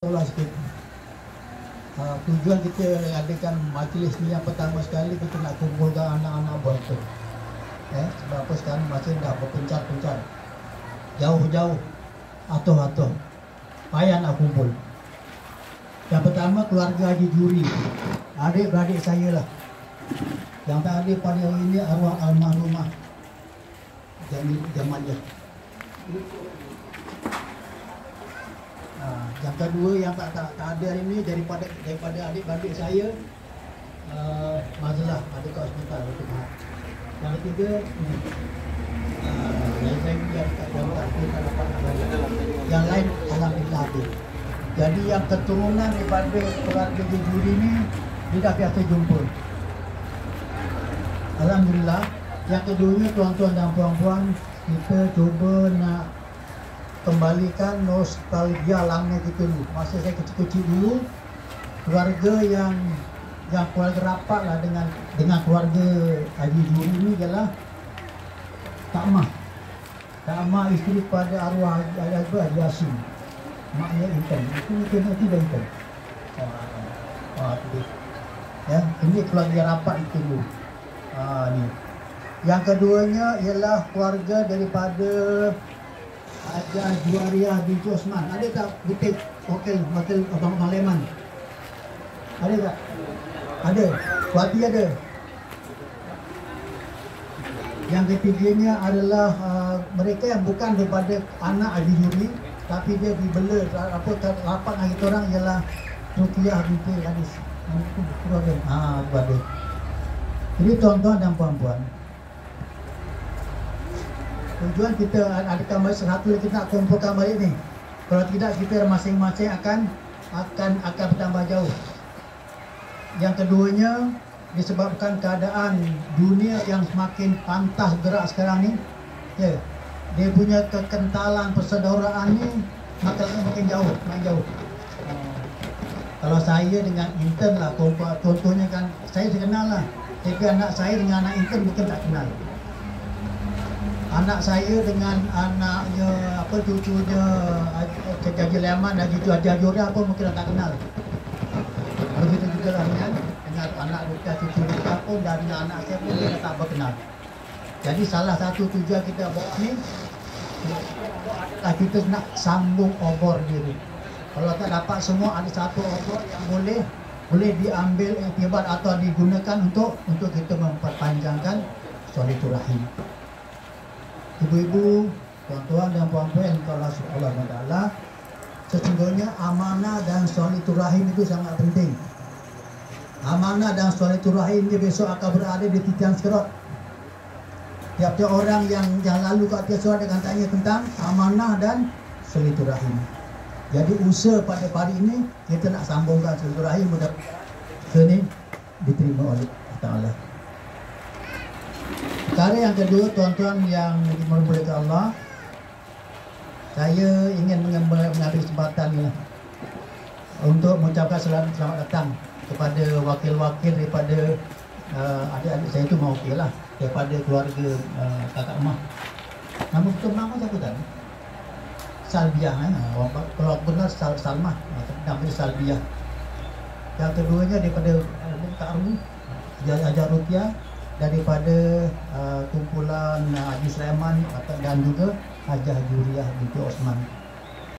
Tolong sikit. Tujuan kita adakan majlis ni yang pertama sekali kita nak kumpulkan anak-anak buat tu. Sebab apa sekarang masih dah berpencar-pencar, jauh-jauh, atuh-atuh, payah nak kumpul. Yang pertama keluarga Haji Juri, adik-beradik saya lah. Yang tak ada pada hari ini arwah almarhumah Jamajah. Yang kedua yang tak ada hari ini daripada adik-beradik saya, Mazlah ada kat hospital Batu Pahat. Yang ketiga saya biar kat jawatan tu tak dapat nak balik. Yang lain alhamdulillah ada. Jadi yang keturunan daripada keluarga Juri ni dia dah biasa jumpa. Alhamdulillah. Yang keduanya tuan-tuan dan puan-puan, kita cuba nak kembalikan nostalgia lama kita dulu. Masa saya kecil-kecil dulu, keluarga yang keluarga rapat lah dengan keluarga Haji Juri ni ialah Kak Mah. Kak Mah isteri pada arwah Haji Hashim, maknya Intan. Itu tidak Intan. Ini keluarga rapat itu dulu. Ni. Yang keduanya ialah keluarga daripada Haja Juwariah binti Osman. Ada tak butik hotel Abang Leman? Ada tak? Ada. Wati ada. Yang ketiganya adalah mereka yang bukan daripada anak Haji Juri, tapi dia dibela rapat dengan kita orang ialah Rukiah binti Hadis. Itu ada. Jadi tuan-tuan dan puan-puan, tujuan kita adakan balik satu kita nak kumpulkan balik ni. Kalau tidak kita masing-masing akan bertambah jauh. Yang keduanya disebabkan keadaan dunia yang semakin pantas gerak sekarang ni, dia punya kekentalan persaudaraan ni makin jauh. Kalau saya dengan Intan lah, contohnya kan saya kenal lah, tapi anak saya dengan anak Intan mungkin tak kenal. Anak saya dengan anaknya cucunya Haji Leman dan cucu Haji Juri apa mungkin tak kenal. Begitu juga lah dengan anak Rukiah, cucu Rukiah pun dan dengan anak saya pun dia tak berkenal. Jadi salah satu tujuan kita buat ni adalah kita nak sambung obor diri. Kalau tak dapat semua, ada satu obor yang boleh diambil iktibar atau digunakan untuk kita memperpanjangkan silaturahim. Ibu-ibu, tuan-tuan dan puan-puan yang Allah Subhanahu wa taala, sesungguhnya amanah dan silaturahim itu sangat penting. Amanah dan silaturahim ini besok akan berada di titian sirat. Tiap-tiap orang yang lalu kat titian sirat akan tanya tentang amanah dan silaturahim. Jadi usaha pada hari ini kita nak sambungkan silaturahim, mudah-mudahan ini diterima oleh Allah. Perkara yang kedua, tuan-tuan yang dimuliakan Allah, saya ingin mengambil kesempatan ini untuk mengucapkan selamat datang kepada wakil-wakil daripada adik-adik saya itu mewakil lah, daripada keluarga kakak Mah. Nama betul nama siapa tadi? Salbiah, kalau benar Salmah, namanya Salbiah. Yang keduanya daripada Kak Armu, Haji Rukiah, daripada kumpulan Haji Sulaiman dan juga Haji Juriah binti Osman.